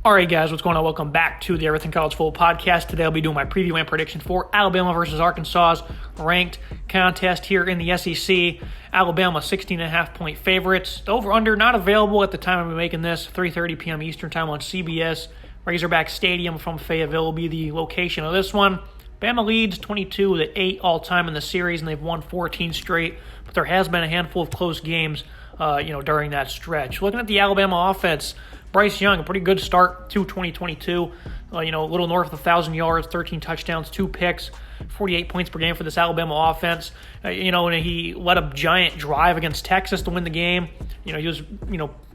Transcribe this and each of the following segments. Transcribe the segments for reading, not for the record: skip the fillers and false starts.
All right, guys, what's going on? Welcome back to the Everything College Football Podcast. Today I'll be doing my preview and prediction for Alabama versus Arkansas's ranked contest here in the SEC. Alabama 16.5-point favorites. The over-under not available at the time I'm making this. 3:30 p.m. Eastern Time on CBS. Razorback Stadium from Fayetteville will be the location of this one. Bama leads 22-8 all-time in the series, and they've won 14 straight. But there has been a handful of close games, during that stretch. Looking at the Alabama offense, Bryce Young, a pretty good start to 2022. A little north of 1,000 yards, 13 touchdowns, 2 picks, 48 points per game for this Alabama offense. And he led a giant drive against Texas to win the game. He was,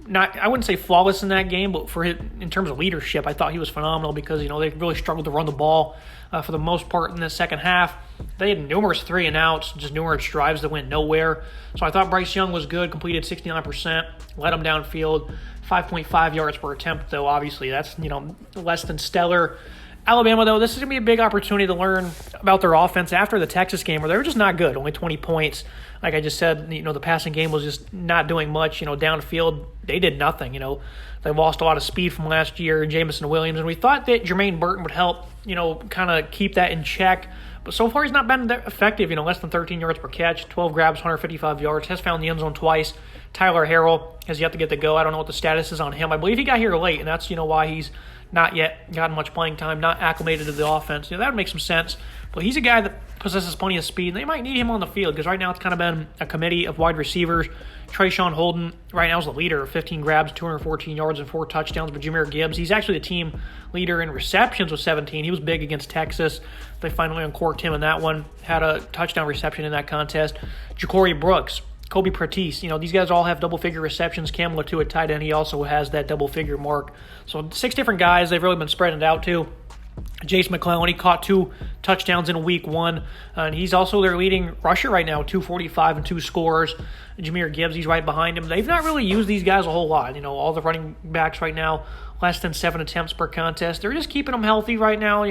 not, I wouldn't say flawless in that game, but in terms of leadership, I thought he was phenomenal because, they really struggled to run the ball for the most part in the second half. They had numerous 3-and-outs, just numerous drives that went nowhere. So I thought Bryce Young was good, completed 69%, led him downfield, 5.5 yards per attempt, though obviously that's, less than stellar. Alabama, though, this is going to be a big opportunity to learn about their offense after the Texas game where they were just not good, only 20 points. Like I just said, the passing game was just not doing much. Downfield, they did nothing. They lost a lot of speed from last year, Jamison Williams, and we thought that Jermaine Burton would help, kind of keep that in check. But so far he's not been that effective, less than 13 yards per catch, 12 grabs, 155 yards, has found the end zone twice. Tyler Harrell has yet to get the go. I don't know what the status is on him. I believe he got here late, and that's, why he's not yet gotten much playing time, not acclimated to the offense. That would make some sense. But he's a guy that possesses plenty of speed, and they might need him on the field because right now it's kind of been a committee of wide receivers. Trayshawn Holden right now is the leader, 15 grabs, 214 yards, and 4 touchdowns. But Jahmyr Gibbs, he's actually the team leader in receptions with 17. He was big against Texas. They finally uncorked him in that one, had a touchdown reception in that contest. Ja'Cory Brooks, Kobe Pratis, these guys all have double-figure receptions. Cam Latu at tight end, he also has that double-figure mark. So 6 different guys they've really been spreading it out to. Jace McClellan, he caught 2 touchdowns in week 1, and he's also their leading rusher right now, 245 and 2 scores. Jahmyr Gibbs, he's right behind him. They've not really used these guys a whole lot. All the running backs right now, less than 7 attempts per contest. They're just keeping them healthy right now,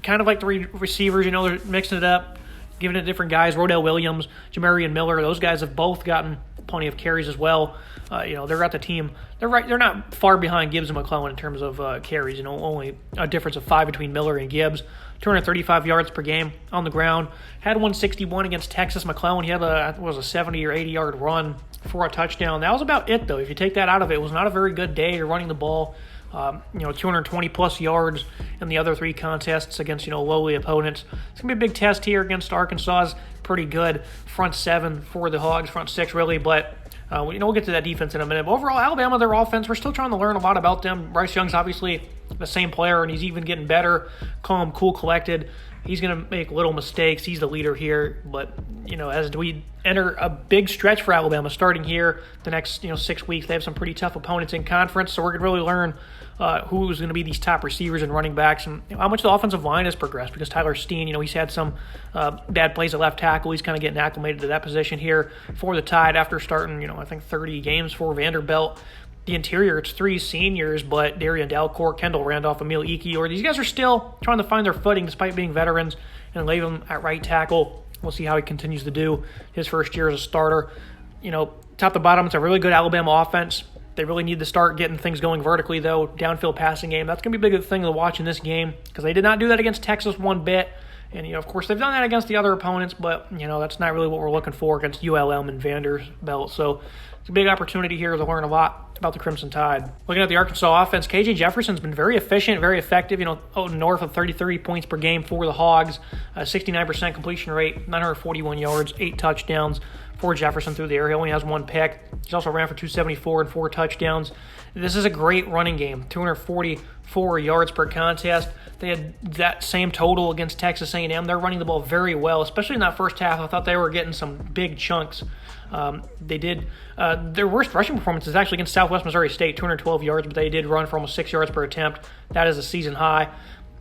kind of like the receivers, they're mixing it up, giving it to different guys. Rodell Williams, Jamarian Miller, those guys have both gotten plenty of carries as well. They're at the team. They're not far behind Gibbs and McClellan in terms of carries. Only a difference of 5 between Miller and Gibbs. 235 yards per game on the ground. Had 161 against Texas. McClellan, he had a 70 or 80 yard run for a touchdown. That was about it, though. If you take that out of it, it was not a very good day of running the ball. 220 plus yards in the other 3 contests against, lowly opponents. It's going to be a big test here against Arkansas. Pretty good front 7 for the Hogs, front 6 really, but we'll get to that defense in a minute. But overall, Alabama, their offense, we're still trying to learn a lot about them. Bryce Young's obviously the same player, and he's even getting better, calm, cool, collected. He's going to make little mistakes. He's the leader here. But, as we enter a big stretch for Alabama starting here the next, 6 weeks, they have some pretty tough opponents in conference. So we're going to really learn who's going to be these top receivers and running backs and how much the offensive line has progressed because Tyler Steen, he's had some bad plays at left tackle. He's kind of getting acclimated to that position here for the Tide after starting, I think 30 games for Vanderbilt. The interior, it's 3 seniors, but Darian Dalcourt, Kendall Randolph, Emil Ikior, these guys are still trying to find their footing despite being veterans, and Latham at right tackle. We'll see how he continues to do his first year as a starter. Top to bottom, it's a really good Alabama offense. They really need to start getting things going vertically, though. Downfield passing game, that's going to be a big thing to watch in this game because they did not do that against Texas one bit. And, of course, they've done that against the other opponents, but, that's not really what we're looking for against ULM and Vanderbilt. So it's a big opportunity here to learn a lot about the Crimson Tide. Looking at the Arkansas offense, KJ Jefferson's been very efficient, very effective, north of 33 points per game for the Hogs, 69% completion rate, 941 yards, 8 touchdowns for Jefferson through the air. He only has 1 pick. He's also ran for 274 and 4 touchdowns. This is a great running game, 244 yards per contest. They had that same total against Texas A&M. They're running the ball very well, especially in that first half. I thought they were getting some big chunks. They did their worst rushing performance is actually against Southwest Missouri State, 212 yards, but they did run for almost 6 yards per attempt. That is a season high.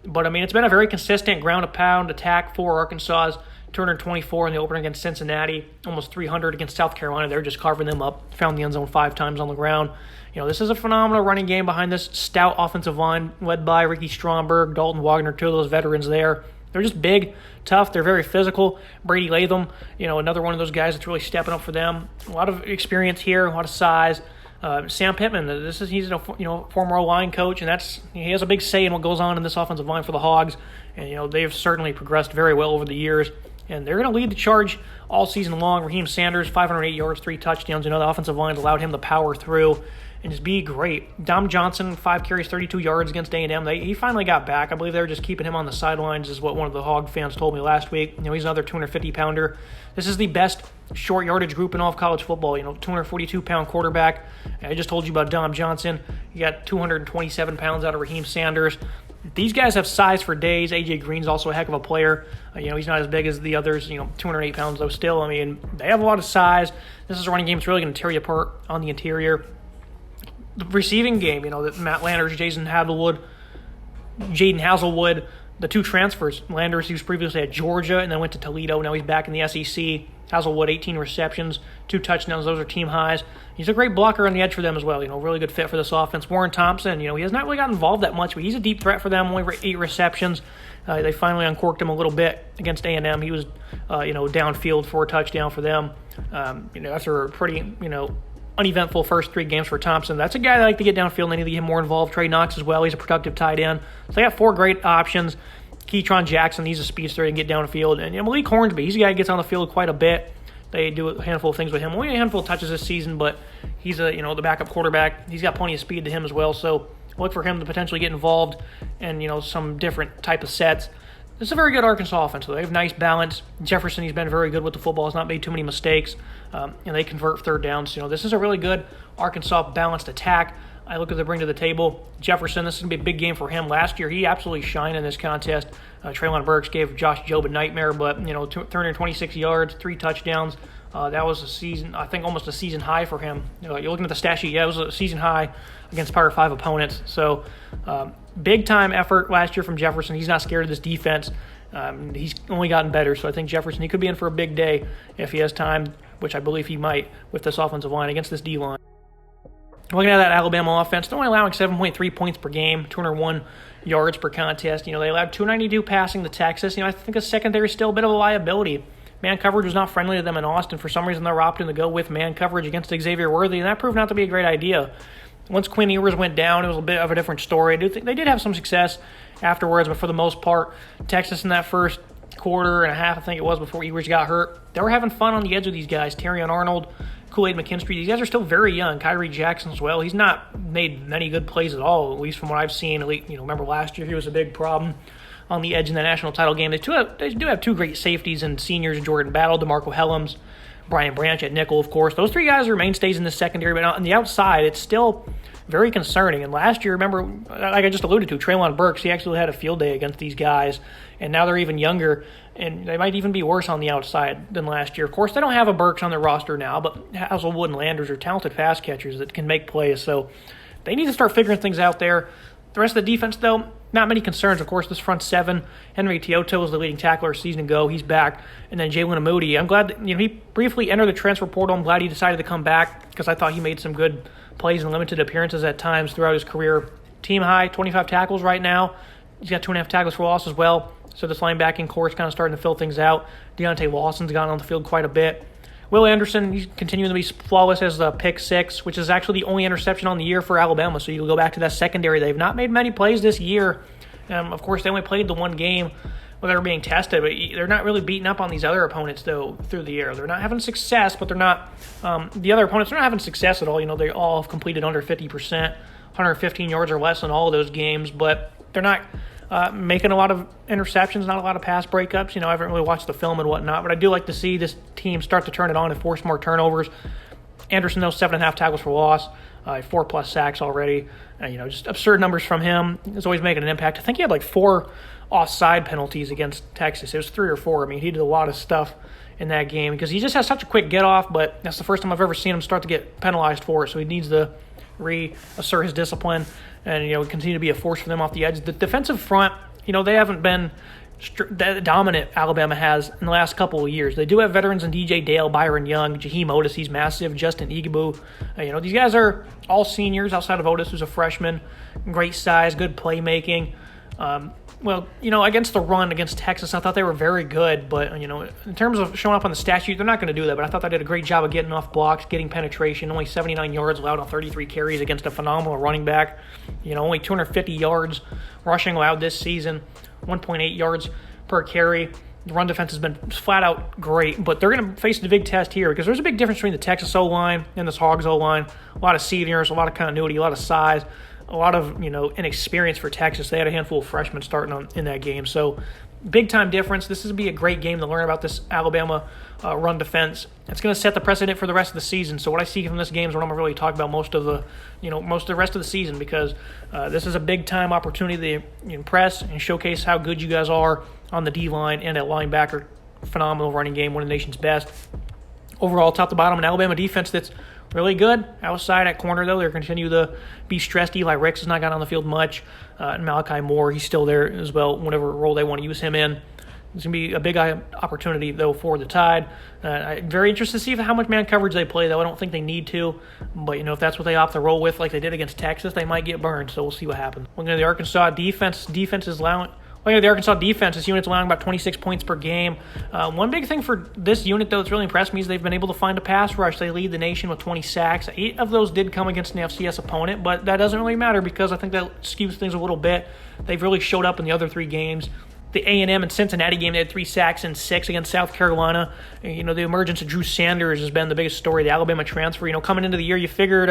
But, it's been a very consistent ground-and-pound attack for Arkansas. 224 in the opener against Cincinnati, almost 300 against South Carolina. They're just carving them up. Found the end zone 5 times on the ground. This is a phenomenal running game behind this stout offensive line led by Ricky Stromberg, Dalton Wagner, 2 of those veterans there. They're just big, tough. They're very physical. Brady Latham, another one of those guys that's really stepping up for them. A lot of experience here, a lot of size. Sam Pittman, he's a former O-line coach, and he has a big say in what goes on in this offensive line for the Hogs. And they've certainly progressed very well over the years, and they're going to lead the charge all season long. Raheem Sanders, 508 yards, 3 touchdowns. The offensive line allowed him to power through and just be great. Dom Johnson, 5 carries, 32 yards against A&M. He finally got back. I believe they were just keeping him on the sidelines, is what one of the Hog fans told me last week. He's another 250-pounder. This is the best short yardage group in all of college football. 242-pound quarterback. I just told you about Dom Johnson. You got 227 pounds out of Raheem Sanders. These guys have size for days. A.J. Green's also a heck of a player. He's not as big as the others, 208 pounds though still. They have a lot of size. This is a running game that's really going to tear you apart on the interior. The receiving game, Matt Landers, Jaden Haselwood, the 2 transfers. Landers, he was previously at Georgia and then went to Toledo. Now he's back in the SEC. Haselwood, 18 receptions, 2 touchdowns. Those are team highs. He's a great blocker on the edge for them as well. Really good fit for this offense. Warren Thompson, he has not really gotten involved that much, but he's a deep threat for them. Only 8 receptions. They finally uncorked him a little bit against A&M. He was, downfield for a touchdown for them. After a pretty, uneventful first 3 games for Thompson. That's a guy that like to get downfield, and they need to get more involved. Trey Knox as well. He's a productive tight end. So they got 4 great options. Keetron Jackson, he's a speedster and get downfield. And Malik Hornsby, he's a guy that gets on the field quite a bit. They do a handful of things with him. Only a handful of touches this season, but he's the backup quarterback. He's got plenty of speed to him as well. So look for him to potentially get involved in some different type of sets. This is a very good Arkansas offense. They have nice balance. Jefferson, he's been very good with the football. He's not made too many mistakes. And they convert third downs. This is a really good Arkansas balanced attack. I look at the bring to the table. Jefferson, this is going to be a big game for him. Last year, he absolutely shined in this contest. Treylon Burks gave Josh Jobe a nightmare, but 326 yards, 3 touchdowns. That was almost a season high for him. You're looking at the stat sheet. Yeah, it was a season high against Power 5 opponents. So big time effort last year from Jefferson. He's not scared of this defense. He's only gotten better. So I think Jefferson, he could be in for a big day if he has time, which I believe he might with this offensive line against this D-line. Looking at that Alabama offense, they're only allowing 7.3 points per game, 201 yards per contest. They allowed 292 passing to Texas. I think the secondary is still a bit of a liability. Man coverage was not friendly to them in Austin. For some reason, they're opting to go with man coverage against Xavier Worthy, and that proved not to be a great idea. Once Quinn Ewers went down, it was a bit of a different story. I do think they did have some success afterwards, but for the most part, Texas in that first quarter and a half, I think it was, before Ewers got hurt, they were having fun on the edge with these guys. Terrion Arnold, Kool-Aid McKinstry, these guys are still very young. Kyrie Jackson as well. He's not made many good plays at all, at least from what I've seen. Remember last year he was a big problem on the edge in the national title game. They do have 2 great safeties and seniors, Jordan Battle, DeMarco Helms, Brian Branch at nickel, of course. Those 3 guys are mainstays in the secondary, but on the outside, it's still very concerning. And last year, remember, like I just alluded to, Treylon Burks, he actually had a field day against these guys, and now they're even younger, and they might even be worse on the outside than last year. Of course, they don't have a Burks on their roster now, but Haselwood and Landers are talented pass catchers that can make plays, so they need to start figuring things out there. The rest of the defense, though, not many concerns. Of course, this front 7, Henry Teoto was the leading tackler a season ago. He's back. And then Jalen Moody. I'm glad that, he briefly entered the transfer portal. I'm glad he decided to come back because I thought he made some good plays and limited appearances at times throughout his career. Team high, 25 tackles right now. He's got 2.5 tackles for loss as well. So this linebacking core is kind of starting to fill things out. Deontay Lawson's gotten on the field quite a bit. Will Anderson, he's continuing to be flawless as the pick 6, which is actually the only interception on the year for Alabama. So you go back to that secondary. They've not made many plays this year. Of course, they only played the 1 game where they were being tested, but they're not really beating up on these other opponents, though, through the air. They're not having success, but they're not the other opponents are not having success at all. They all have completed under 50%, 115 yards or less in all of those games, but they're not making a lot of interceptions, not a lot of pass breakups. I haven't really watched the film and whatnot, but I do like to see this team start to turn it on and force more turnovers. Anderson, though, 7.5 tackles for loss, 4+ sacks already. Just absurd numbers from him. He's always making an impact. I think he had 4 offside penalties against Texas. It was 3 or 4. He did a lot of stuff in that game because he just has such a quick get-off, but that's the first time I've ever seen him start to get penalized for it, so he needs to reassert his discipline and continue to be a force for them off the edge. The defensive front, they haven't been dominant. Alabama has in the last couple of years. They do have veterans in DJ Dale, Byron Young, Jaheim Otis, he's massive, Justin Igbu. These guys are all seniors outside of Otis, who's a freshman. Great size, good playmaking. Well, against the run against Texas, I thought they were very good. But, in terms of showing up on the stat sheet, they're not going to do that. But I thought they did a great job of getting off blocks, getting penetration. Only 79 yards allowed on 33 carries against a phenomenal running back. Only 250 yards rushing allowed this season, 1.8 yards per carry. The run defense has been flat out great, but they're going to face the big test here because there's a big difference between the Texas O-line and this Hogs O-line. A lot of seniors, a lot of continuity, a lot of size, a lot of, inexperience for Texas. They had a handful of freshmen starting in that game. So big-time difference. This is going to be a great game to learn about this Alabama run defense. It's going to set the precedent for the rest of the season. So what I see from this game is what I'm going to really talk about most of the rest of the season because this is a big-time opportunity to impress and showcase how good you guys are on the D-line and at linebacker. Phenomenal running game, one of the nation's best. Overall, top to bottom, an Alabama defense that's really good. Outside at corner, though, they're continue to be stressed. Eli Ricks has not got on the field much. And Malachi Moore, he's still there as well, whatever role they want to use him in. It's going to be a big opportunity, though, for the Tide. I'm very interested to see how much man coverage they play, though. I don't think they need to. But, if that's what they opt to roll with like they did against Texas, they might get burned. So we'll see what happens. Looking at the Arkansas defense, the Arkansas defense, this unit's allowing about 26 points per game. One big thing for this unit, though, that's really impressed me is they've been able to find a pass rush. They lead the nation with 20 sacks. 8 of those did come against an FCS opponent, but that doesn't really matter because I think that skews things a little bit. They've really showed up in the other 3 games. The A&M and Cincinnati game, they had 3 sacks and 6 against South Carolina. The emergence of Drew Sanders has been the biggest story. The Alabama transfer, coming into the year, you figured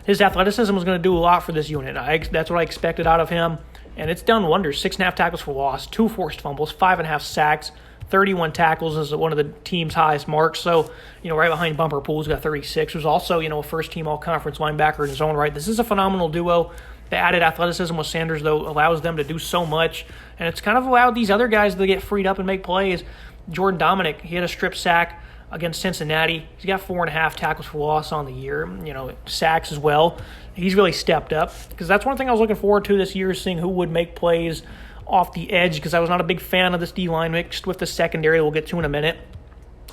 his athleticism was going to do a lot for this unit. That's what I expected out of him. And it's done wonders. 6.5 tackles for loss, 2 forced fumbles, 5.5 sacks, 31 tackles is one of the team's highest marks. So, right behind Bumper Poole's got 36, who's also, a first-team all-conference linebacker in his own right. This is a phenomenal duo. The added athleticism with Sanders, though, allows them to do so much. And it's kind of allowed these other guys to get freed up and make plays. Jordan Dominic, he had a strip sack against Cincinnati. He's got 4.5 tackles for loss on the year, sacks as well. He's really stepped up because that's one thing I was looking forward to this year is seeing who would make plays off the edge because I was not a big fan of this D-line mixed with the secondary we'll get to in a minute.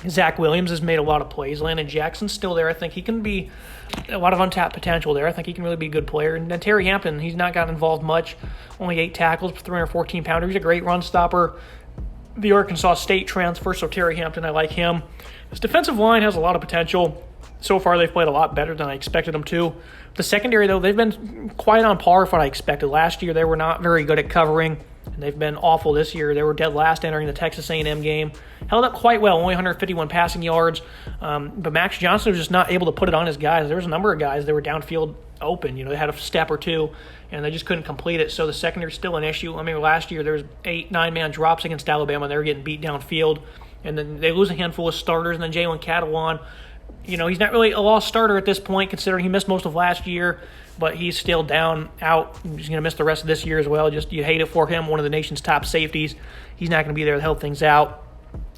Zach Williams has made a lot of plays. Landon Jackson's still there. I think he can be a lot of untapped potential there. I think he can really be a good player. And then Terry Hampton, he's not gotten involved much. Only 8 tackles, 314-pounder. He's a great run stopper. The Arkansas State transfer, so Terry Hampton, I like him. This defensive line has a lot of potential. So far, they've played a lot better than I expected them to. The secondary, though, they've been quite on par with what I expected. Last year, they were not very good at covering, and they've been awful this year. They were dead last entering the Texas A&M game. Held up quite well, only 151 passing yards. But Max Johnson was just not able to put it on his guys. There was a number of guys that were downfield open. They had a step or two, and they just couldn't complete it. So the secondary's still an issue. I mean, last year there was 8-9-man drops against Alabama. They were getting beat downfield. And then they lose a handful of starters, and then Jalen Catalon, he's not really a lost starter at this point considering he missed most of last year, but he's still out. He's going to miss the rest of this year as well. Just you hate it for him, one of the nation's top safeties. He's not going to be there to help things out.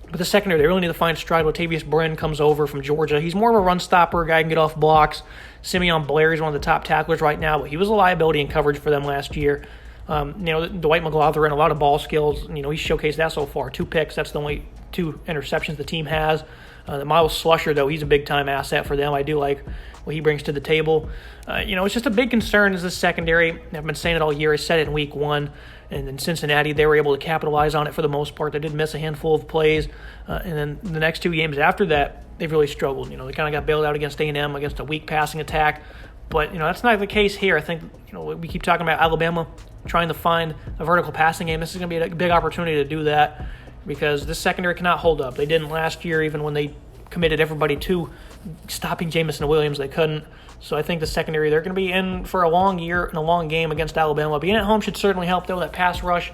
But the secondary, they really need to find stride. Latavius Brin comes over from Georgia. He's more of a run stopper, a guy who can get off blocks. Simeon Blair is one of the top tacklers right now, but he was a liability in coverage for them last year. Dwight McGlothern, a lot of ball skills. He's showcased that so far. 2 picks, that's the only 2 interceptions the team has. Miles Slusher, though, he's a big-time asset for them. I do like what he brings to the table. It's just a big concern is the secondary. I've been saying it all year. I said it in week 1. And in Cincinnati, they were able to capitalize on it for the most part. They did miss a handful of plays. And then the next 2 games after that, they've really struggled. They kind of got bailed out against A&M, against a weak passing attack. But, that's not the case here. I think, we keep talking about Alabama trying to find a vertical passing game. This is going to be a big opportunity to do that because this secondary cannot hold up. They didn't last year, even when they committed everybody to stopping Jamison Williams. They couldn't. So I think the secondary, they're going to be in for a long year and a long game against Alabama. Being at home should certainly help, though. That pass rush,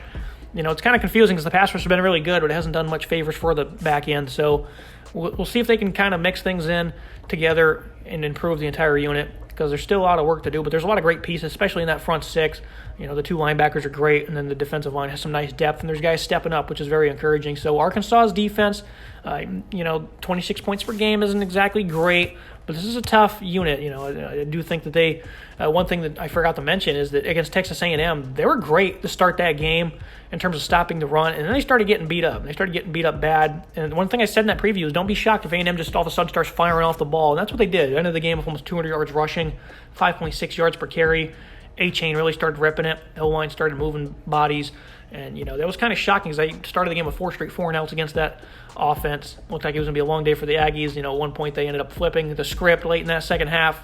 it's kind of confusing because the pass rush has been really good, but it hasn't done much favors for the back end. So we'll see if they can kind of mix things in together and improve the entire unit because there's still a lot of work to do, but there's a lot of great pieces, especially in that front 6. The 2 linebackers are great, and then the defensive line has some nice depth, and there's guys stepping up, which is very encouraging. So Arkansas's defense, 26 points per game isn't exactly great, but this is a tough unit. I do think that they one thing that I forgot to mention is that against Texas A&M, they were great to start that game in terms of stopping the run, and then they started getting beat up. They started getting beat up bad, and one thing I said in that preview is don't be shocked if A&M just all of a sudden starts firing off the ball, and that's what they did. At the end of the game with almost 200 yards rushing, 5.6 yards per carry, A-Chain really started ripping it. O-line started moving bodies. And, that was kind of shocking because they started the game with 4 straight 4-and-outs against that offense. Looked like it was going to be a long day for the Aggies. At one point they ended up flipping the script late in that second half.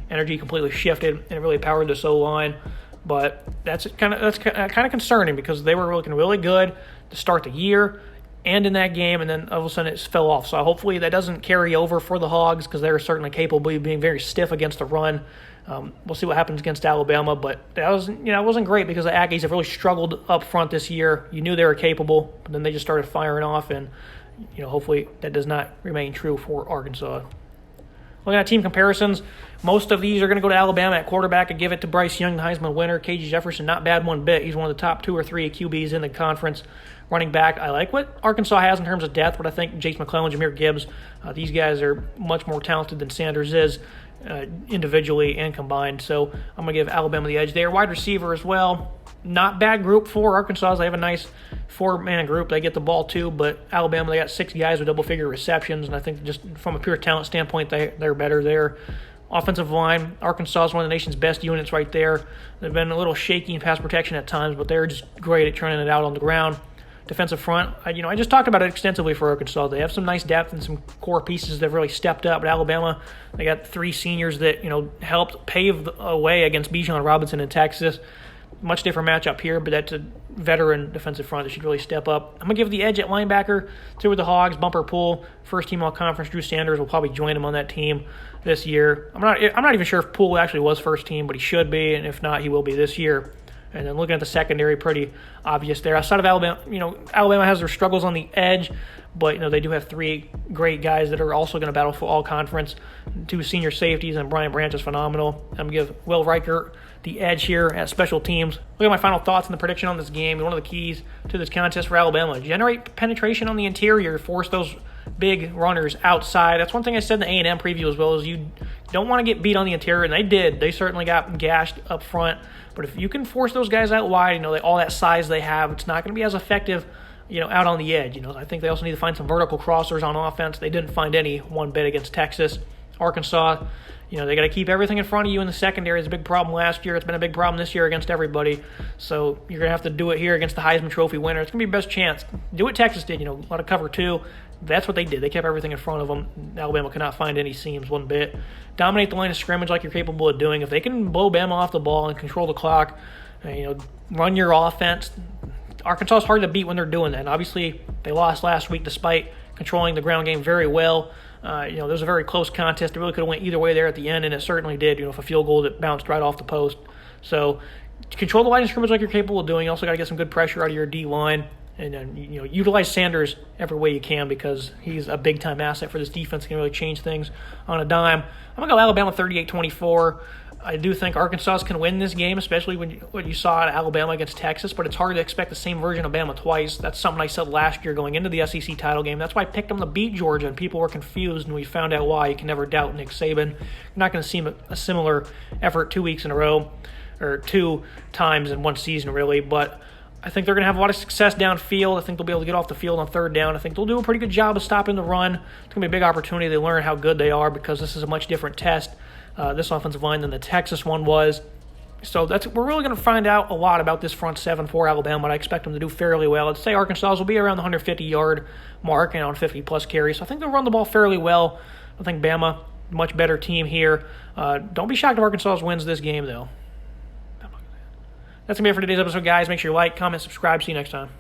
Energy completely shifted, and it really powered this O-line. But that's kind of concerning because they were looking really good to start the year and in that game, and then all of a sudden it fell off. So hopefully that doesn't carry over for the Hogs because they're certainly capable of being very stiff against the run. We'll see what happens against Alabama, but that wasn't great because the Aggies have really struggled up front this year. You knew they were capable, but then they just started firing off, and hopefully that does not remain true for Arkansas. Looking at team comparisons, most of these are going to go to Alabama at quarterback. I give it to Bryce Young, the Heisman winner. KJ Jefferson, not bad one bit. He's one of the top 2 or 3 QBs in the conference. Running back, I like what Arkansas has in terms of depth, but I think Jace McClellan, Jahmyr Gibbs, these guys are much more talented than Sanders is individually and combined. So I'm going to give Alabama the edge there. Wide receiver as well. Not bad group for Arkansas. They have a nice 4-man group. They get the ball too, but Alabama, they got 6 guys with double-figure receptions, and I think just from a pure talent standpoint, they're better there. Offensive line, Arkansas is one of the nation's best units right there. They've been a little shaky in pass protection at times, but they're just great at turning it out on the ground. Defensive front, I just talked about it extensively for Arkansas. They have some nice depth and some core pieces that have really stepped up. But Alabama, they got 3 seniors that helped pave a way against Bijan Robinson in Texas. Much different matchup here, but that's a veteran defensive front that should really step up. I'm going to give the edge at linebacker to the Hogs. Bumper Poole, first team all-conference. Drew Sanders will probably join him on that team this year. I'm not even sure if Poole actually was first team, but he should be, and if not, he will be this year. And then looking at the secondary, pretty obvious there. Outside of Alabama, Alabama has their struggles on the edge, but they do have 3 great guys that are also going to battle for all conference. 2 senior safeties, and Brian Branch is phenomenal. I'm going to give Will Reichert the edge here at special teams. Look at my final thoughts and the prediction on this game. One of the keys to this contest for Alabama: generate penetration on the interior, force those big runners outside. That's one thing I said in the A&M preview as well, is you don't want to get beat on the interior, and they did. They certainly got gashed up front. But if you can force those guys out wide, all that size they have, it's not going to be as effective, out on the edge. I think they also need to find some vertical crossers on offense. They didn't find any one bit against Texas. Arkansas, they got to keep everything in front of you in the secondary. It's a big problem last year. It's been a big problem this year against everybody. So you're going to have to do it here against the Heisman Trophy winner. It's going to be your best chance. Do what Texas did, a lot of cover 2. That's what they did. They kept everything in front of them. Alabama could not find any seams one bit. Dominate the line of scrimmage like you're capable of doing. If they can blow Bama off the ball and control the clock, run your offense, Arkansas is hard to beat when they're doing that. And obviously, they lost last week despite controlling the ground game very well. There was a very close contest. It really could have went either way there at the end, and it certainly did. If a field goal that bounced right off the post. So control the line of scrimmage like you're capable of doing. You also got to get some good pressure out of your D-line. And then, utilize Sanders every way you can because he's a big-time asset for this defense. He can really change things on a dime. I'm going to go Alabama 38-24. I do think Arkansas can win this game, especially when you saw at Alabama against Texas, but it's hard to expect the same version of Bama twice. That's something I said last year going into the SEC title game. That's why I picked them to beat Georgia, and people were confused, and we found out why. You can never doubt Nick Saban. You're not going to see a similar effort 2 weeks in a row, or 2 times in one season, really, but I think they're going to have a lot of success downfield. I think they'll be able to get off the field on 3rd down. I think they'll do a pretty good job of stopping the run. It's going to be a big opportunity to learn how good they are because this is a much different test, this offensive line, than the Texas one was. So we're really going to find out a lot about this front 7 for Alabama, and I expect them to do fairly well. I'd say Arkansas will be around the 150-yard mark and on 50-plus carries. So I think they'll run the ball fairly well. I think Bama, much better team here. Don't be shocked if Arkansas wins this game, though. That's going to be it for today's episode, guys. Make sure you like, comment, subscribe. See you next time.